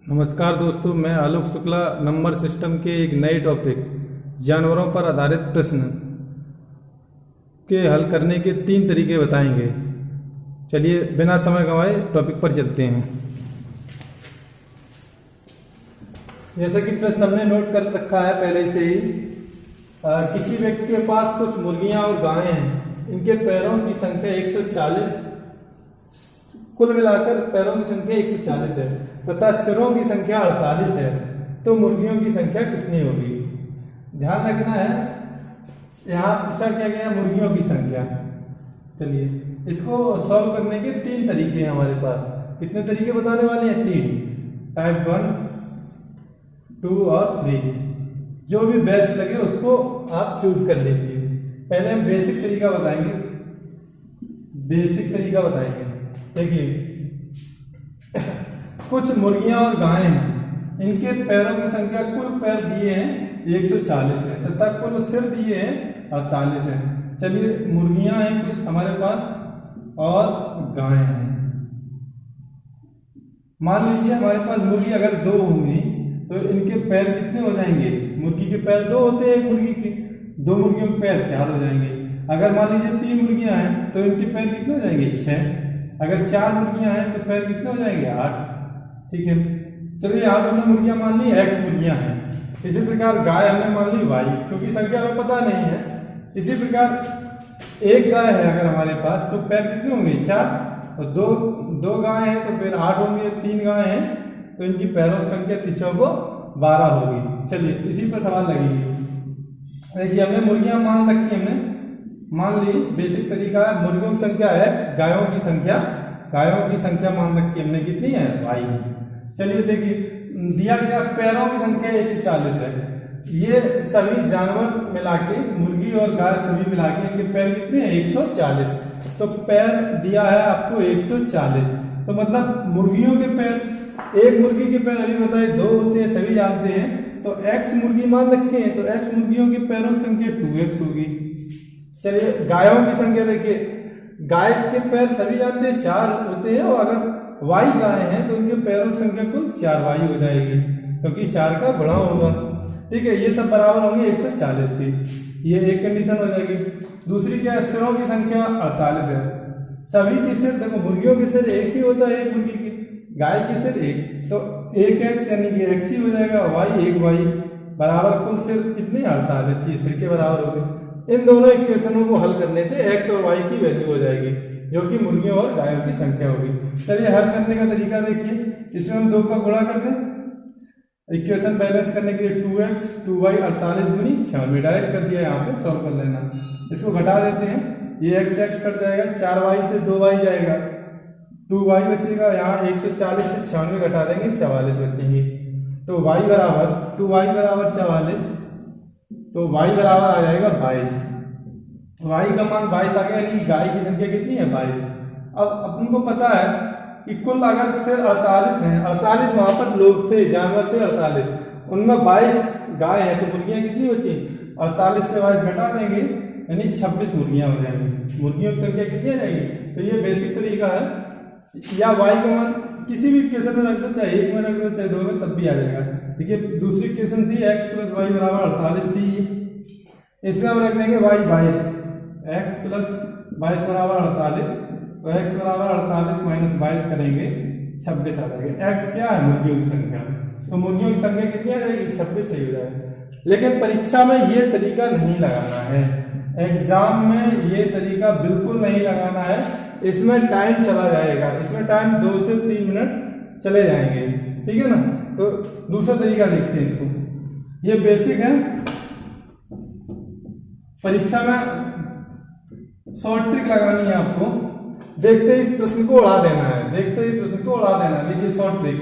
नमस्कार दोस्तों, मैं आलोक शुक्ला नंबर सिस्टम के एक नए टॉपिक जानवरों पर आधारित प्रश्न के हल करने के 3 तरीके बताएंगे। चलिए बिना समय गंवाए टॉपिक पर चलते हैं। जैसा कि प्रश्न हमने नोट कर रखा है पहले से ही, किसी व्यक्ति के पास कुछ मुर्गियां और गायें हैं। इनके पैरों की संख्या 140, कुल मिलाकर पैरों की संख्या 140 है तथा सिरों की संख्या 48 है। तो मुर्गियों की संख्या कितनी होगी? ध्यान रखना है, यहाँ पूछा क्या गया मुर्गियों की संख्या। चलिए इसको सॉल्व करने के 3 तरीके हैं हमारे पास। कितने तरीके बताने वाले हैं? 3, टाइप 1, 2 और 3। जो भी बेस्ट लगे उसको आप चूज कर लीजिए। पहले हम बेसिक तरीका बताएंगे। देखिए, कुछ मुर्गियां और गायें हैं। इनके पैरों की संख्या, कुल पैर दिए हैं 140 है तथा कुल सिर दिए हैं 48 है। चलिए मुर्गियां हैं कुछ हमारे पास और गायें हैं। मान लीजिए हमारे पास मुर्गी अगर 2 होंगी तो इनके पैर कितने हो जाएंगे? मुर्गी के पैर 2 होते हैं, एक मुर्गी के 2 मुर्गियों के पैर 4 हो जाएंगे। अगर मान लीजिए 3 मुर्गियां हैं तो इनके पैर कितने हो जाएंगे? 6। अगर 4 मुर्गियां हैं तो पैर कितने हो जाएंगे? 8। ठीक है। चलिए यहाँ पे हमने मुर्गियां मान ली X मुर्गियां हैं। इसी प्रकार गाय हमने मान ली Y, क्योंकि संख्या हमें पता नहीं है। इसी प्रकार एक गाय है अगर हमारे पास तो पैर कितने होंगे? 4। और दो गाय हैं तो पैर 8 होंगे। 3 गाय हैं तो इनकी पैरों की संख्या 12 होगी। चलिए इसी पर सवाल लगेगी। देखिए हमने मुर्गियां मान रखी, हमने मान ली। बेसिक तरीका है, मुर्गियों की संख्या X, गायों की संख्या मान रखी हमने, कितनी है? Y। चलिए देखिए दिया गया पैरों की संख्या 140 है। ये सभी जानवर मिला के, मुर्गी और गाय सभी मिला के इनके पैर कितने हैं? 140। तो पैर दिया है आपको 140, तो मतलब मुर्गियों के पैर, एक मुर्गी के पैर अभी बताए 2 होते हैं, सभी जानते हैं। तो X मुर्गी मान रखे हैं तो X मुर्गियों के पैरों की संख्या 2X होगी। चलिए गायों की संख्या देखिए, गाय के पैर सभी जानते हैं 4 होते हैं, और अगर Y गाय हैं तो इनके पैरों की संख्या कुल 4Y हो जाएगी, क्योंकि 4 का गुणा होगा। ठीक है, ये सब बराबर होंगे 140 की। ये एक कंडीशन हो जाएगी। दूसरी क्या है? सिरों की संख्या 48 है। सभी के सिर, देखो मुर्गियों के सिर एक ही होता है, एक मुर्गी की, गाय के सिर एक, तो 1X यानी कि X ही हो जाएगा। Y 1Y बराबर कुल सिर कितने? 48। ये सिर के बराबर हो गए। इन दोनों इक्वेशनों को हल करने से X और Y की वैल्यू हो जाएगी, जो कि मुर्गियों और गायों की संख्या होगी। चलिए हल करने का तरीका देखिए। इसमें हम 2 का गुणा कर दें, इक्वेशन बैलेंस करने के लिए 2X 2Y 48 दूनी 96 डायरेक्ट कर दिया। यहाँ पे सॉल्व कर लेना। इसको घटा देते हैं, ये X कट जाएगा, 4Y से 2Y जाएगा, 2Y बचेगा। यहाँ 140 से 96 घटा देंगे, 44 बचेंगे। तो Y बराबर 2Y बराबर 44, तो Y बराबर आ जाएगा 22। Y का मान 22 आ गया, यानी गाय की संख्या कितनी है? 22। अब अपन को पता है कि कुल अगर सिर 48 हैं, 48 वहां पर लोग थे, जानवर थे 48, उनमें 22 गाय है, तो मुर्गियां कितनी बची? 48 से 22 घटा देंगे, यानी 26 मुर्गियां हो जाएंगी। मुर्गियों की संख्या कितनी आ जाएगी? तो ये बेसिक तरीका है। या Y का मान किसी भी इक्वेशन में रख दो, चाहे 1 में रख दो चाहे 2 में, तब भी आ जाएगा। देखिए दूसरी इक्वेशन थी X + Y बराबर 48 थी। इसमें हम रख देंगे Y 22, X + 22 बराबर 48, तो X बराबर 48 - 22 करेंगे 26 आ जाएगा। X क्या है? मुर्गियों की संख्या। तो मुर्गियों की संख्या कितनी आ जाएगी? 26 सही हो जाएगा। लेकिन परीक्षा में ये तरीका नहीं लगाना है, एग्जाम में ये तरीका बिल्कुल नहीं लगाना है। इसमें टाइम चला जाएगा, इसमें टाइम 2 से 3 मिनट चले जाएंगे। ठीक है ना? तो दूसरा तरीका देखते हैं इसको। ये बेसिक है, परीक्षा में शॉर्ट ट्रिक लगानी है आपको। देखते ही इस प्रश्न को उड़ा देना है, देखिए शॉर्ट ट्रिक।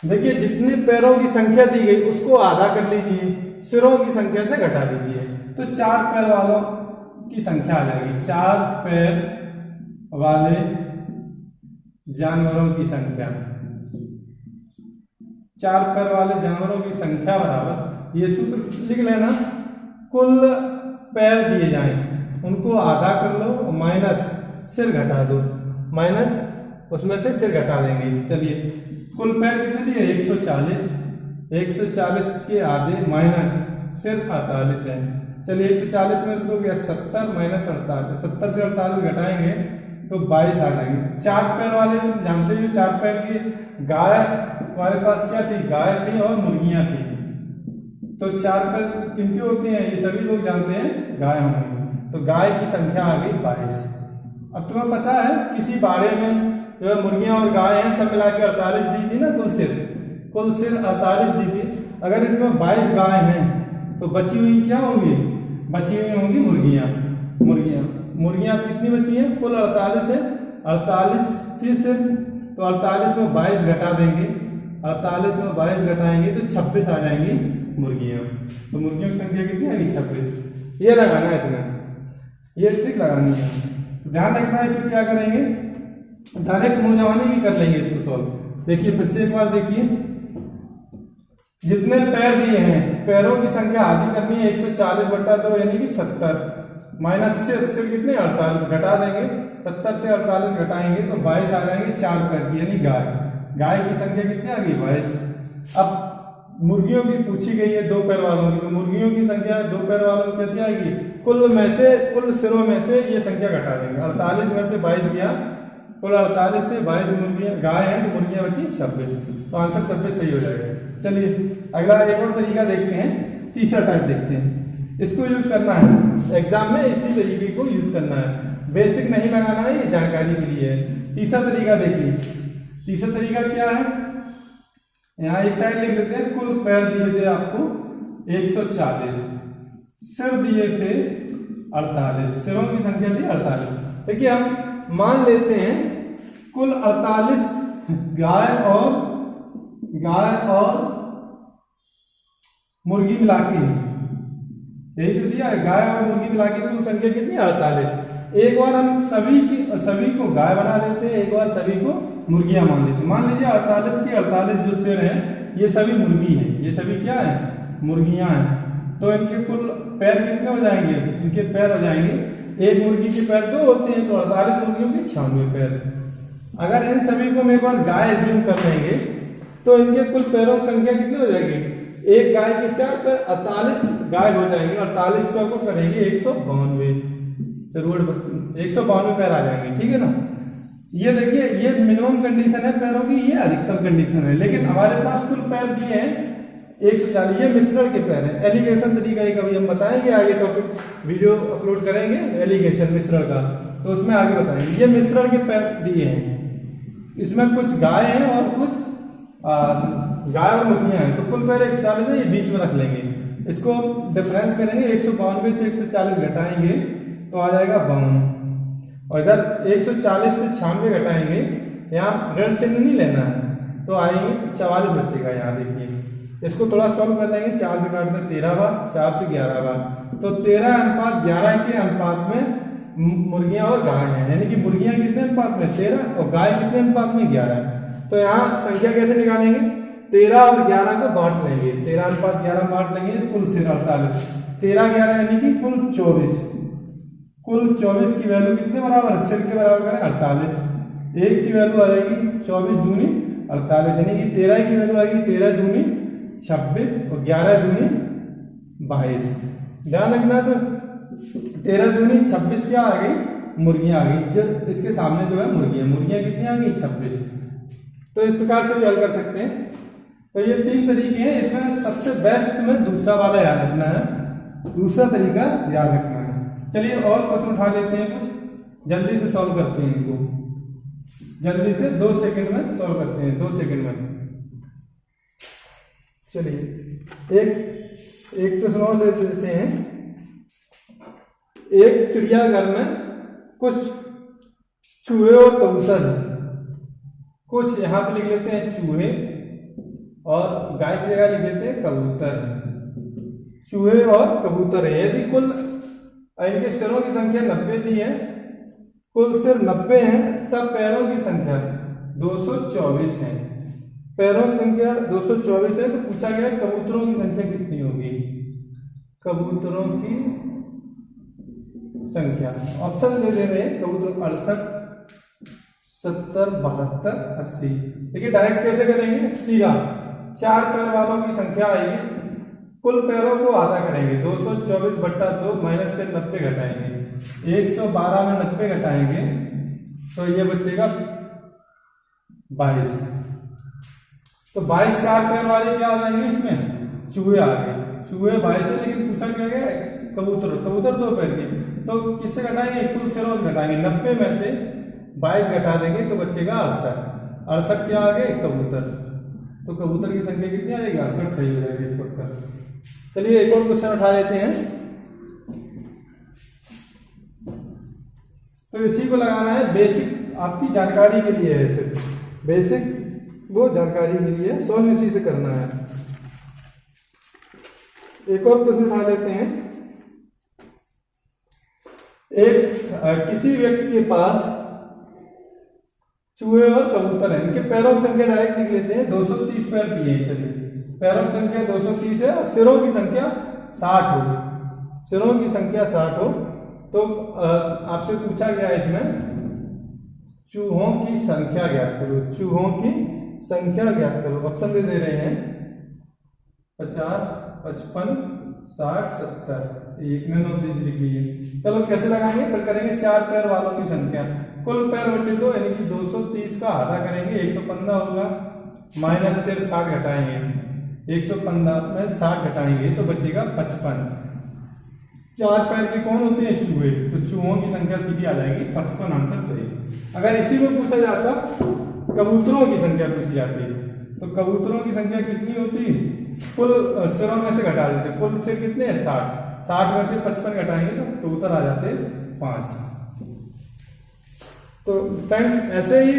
देखिए जितने पैरों की संख्या दी गई उसको आधा कर लीजिए, सिरों की संख्या से घटा लीजिए, तो 4 पैर वालों की संख्या आ जाएगी। 4 पैर वाले जानवरों की संख्या, 4 पैर वाले जानवरों की संख्या बराबर, ये सूत्र लिख लेना, कुल पैर दिए जाएं उनको आधा कर लो, माइनस सिर घटा दो, माइनस उसमें से सिर घटा देंगे। चलिए कुल पैर कितने दिए 140, 140 के आधे माइनस सिर 48 है। चलिए 140 में तो गया 70 माइनस 48, 70 से 48 घटाएंगे तो 22 आ जाएंगे। 4 पैर वाले जानते हो 4 पैर की गाय हमारे पास क्या थी, गाय थी और मुर्गियां थी। तो 4 पैर किनके होते हैं ये सभी लोग जानते हैं, गाय होंगे। तो गाय की संख्या आ गई 22। अब तुम्हें पता है किसी बाड़े में जो मुर्गियां और गाय हैं सब मिला के 48 दी थी ना, कुल सिर 48 दी थी। अगर इसमें 22 गाय हैं तो बची हुई क्या होंगी, बची हुई होंगी मुर्गियां कितनी बची हैं, कुल 48 है। 48 थी सिर्फ, तो 48 में 22 घटा देंगे, 48 में 22 घटाएंगे तो 26 आ जाएंगी मुर्गियां। तो मुर्गियों की संख्या कितनी आएगी 26। ये लगाना है तुम्हें, ये ट्रिक लगानी है। ध्यान रखना है, इसमें क्या करेंगे डायरेक्ट मुंह भी कर लेंगे इसको सॉल्व। देखिए फिर से एक बार देखिए, जितने पैर दिए हैं पैरों की संख्या आधी करनी है 140/2 यानी कि 70 माइनस सिर कितने 48 घटा देंगे, 70 से 48 घटाएंगे तो 22 आ जाएंगे 4 पैर की यानी गाय की संख्या कितनी आ गई 22। अब मुर्गियों की पूछी गई है 2 पैर वालों की, तो मुर्गियों की संख्या 2 पैर वालों की कैसे आएगी, कुल सिरों में से ये संख्या घटा देंगे। 48 में से 22 गया, कुल 48 थे, 22 मुर्गियां गाय हैं तो मुर्गियां बची 26, तो आंसर 26 सही हो जाएगा। चलिए अगला एक और तरीका देखते हैं, तीसरा टाइप देखते हैं। इसको यूज करना है एग्जाम में, इसी तरीके को यूज करना है, बेसिक नहीं लगाना है, ये जानकारी के लिए है। तीसरा तरीका देखिए, तीसरा तरीका क्या है, यहाँ एक साइड लिख लेते हैं। कुल पैर दिए थे आपको 140, सिर दिए थे 48, सिरों की संख्या थी 48। देखिए हम मान लेते हैं कुल 48 गाय और मुर्गी मिला के, यही तो दिया है, गाय और मुर्गी मिला के कुल संख्या कितनी 48। एक बार हम सभी को गाय बना लेते हैं, एक बार सभी को मुर्गियां मान लेते हैं। मान लीजिए 48 के 48 जो सिर हैं ये सभी मुर्गी हैं, ये सभी क्या है मुर्गियां हैं। तो इनके कुल पैर कितने हो जाएंगे, इनके पैर हो जाएंगे, एक मुर्गी के पैर 2 होते हैं तो 48 मुर्गियों के 96 पैर। अगर इन सभी को हम एक बार गाय एज्यूम कर लेंगे तो इनके कुल पैरों की संख्या कितनी हो जाएगी, एक गाय के 4 पैर, 48 गाय हो जाएंगे, 48 को करेंगे 152, जरूर 152 पैर आ जाएंगे, ठीक है ना। ये देखिए ये मिनिमम कंडीशन है पैरों की, ये अधिकतम कंडीशन है, लेकिन हमारे पास कुल पैर दिए हैं 140, ये मिश्रण के पैर है। एलिगेशन तरीका एक अभी हम बताएंगे, आगे टॉपिक वीडियो अपलोड करेंगे एलिगेशन मिश्रण का, तो उसमें आगे बताएंगे। ये मिश्रण के पैर दिए हैं, इसमें कुछ गाय हैं और कुछ गाय और मुर्गियां हैं, तो कुल पैर 140 है, ये बीच में रख लेंगे। इसको डिफरेंस करेंगे, 152 से 140 घटाएंगे तो आ जाएगा 52, और इधर 140 से 96 घटाएंगे, यहाँ ऋण चिन्ह नहीं लेना है, तो आएंगे 44 बचेगा। यहाँ देखिए इसको थोड़ा सॉल्व कर लेंगे, 4 से काट दें 13 बार, 4 से 11 बार, तो 13:11 के अनुपात में मुर्गियां और गाय हैं, यानी कि मुर्गियां कितने अनुपात में 13 और गाय कितने अनुपात में 11। तो यहाँ संख्या कैसे निकालेंगे, 13 और 11 को बांट लेंगे, 13:11 बांट लेंगे, कुल सिर 48, 13-11 यानी कि कुल 24, कुल 24 की वैल्यू कितने बराबर है, सिर के बराबर करें 48, एक की वैल्यू आ जाएगी 24 दूनी 48, यानी कि 13 की वैल्यू आएगी 13 दूनी 26 और 11 दूनी 22। ध्यान रखना, तो 13 दूनी 26 क्या आ गई, मुर्गियां आ गई, जो इसके सामने जो है मुर्गियां कितनी आ गई 26। तो इस प्रकार से भी हल कर सकते हैं। तो ये 3 तरीके हैं, इसमें सबसे बेस्ट में दूसरा वाला याद रखना है, दूसरा तरीका याद रखना है। चलिए और प्रश्न उठा लेते हैं, कुछ जल्दी से सॉल्व करते हैं इनको, जल्दी से 2 सेकंड में सॉल्व करते हैं, 2 सेकंड में। चलिए एक प्रश्न और ले लेते हैं। एक चिड़ियाघर में कुछ चूहे और कबूतर, कुछ यहाँ पे लिख लेते हैं चूहे और गाय की जगह लिख लेते हैं कबूतर, चूहे और कबूतर है। यदि कुल इनके सिरों की संख्या 90 दी है, कुल सिर 90 हैं, तब पैरों की संख्या 224 है, पैरों की संख्या 224 है। तो पूछा गया कबूतरों की संख्या कितनी होगी, कबूतरों की संख्या ऑप्शन दे रहे हैं, कबूतर 68, 70, 72, 80। देखिए डायरेक्ट कैसे करेंगे, सीधा 4 पैर वालों की संख्या आएगी, कुल पैरों को आधा करेंगे, 224/2 माइनस से 90 घटाएंगे, 112 में 90 घटाएंगे तो ये बचेगा 22। तो 22 4 पैर वाले क्या आ जाएंगे, इसमें चूहे आ गए, चूहे 22 है, लेकिन पूछा क्या गया, कबूतर, कबूतर 2 पैर की, तो किससे घटाएंगे, कुल सिरों से घटाएंगे, 90 में से 22 घटा देंगे तो बचेगा 68। 68 क्या आ गए, कबूतर। तो कबूतर की संख्या कितनी आ जाएगी, 68 सही हो जाएगी इस उत्तर। चलिए एक और क्वेश्चन उठा लेते हैं। तो इसी को लगाना है, बेसिक आपकी जानकारी के लिए है, सिर्फ बेसिक वो जानकारी के लिए, सॉल्व इसी से करना है। एक और प्रश्न उठा लेते हैं। किसी व्यक्ति के पास चूहे और कबूतर है, इनके पैरों की संख्या डायरेक्ट लिख लेते हैं, 230 पैर दिए हैं। चलिए पैरों की संख्या 230 है और सिरों की संख्या 60 हो, सिरों की संख्या 60 हो, तो आपसे पूछा गया है इसमें चूहों की संख्या ज्ञात करो, चूहों की संख्या ज्ञात करो। ऑप्शन दे रहे हैं 50, 55, 60, 70, 1 में 9 20 लिख लीजिए। चलो कैसे लगाएंगे, फिर करेंगे 4 पैर वालों की संख्या, कुल पैर बटे 2 यानी कि 230 का आधा करेंगे, 115 होगा, माइनस से 60 घटाएंगे, 115 में 60 घटाएंगे तो बचेगा 55। 4 पैर के कौन होते हैं, चूहे, तो चूहों की संख्या सीधी आ जाएगी 55, आंसर सही। अगर इसी में पूछा जाता कबूतरों की संख्या पूछी जाती तो कबूतरों की संख्या कितनी होती, कुल सिरों में से घटा देते, कुल सिर कितने हैं 60, 60 में से 55 घटाएंगे तो कबूतर आ जाते 5। तो फ्रेंड्स ऐसे ही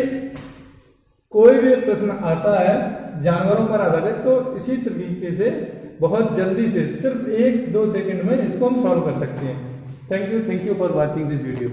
कोई भी प्रश्न आता है जानवरों पर आधारित तो इसी तरीके से बहुत जल्दी से सिर्फ 1-2 सेकंड में इसको हम सॉल्व कर सकते हैं। Thank you for watching this video.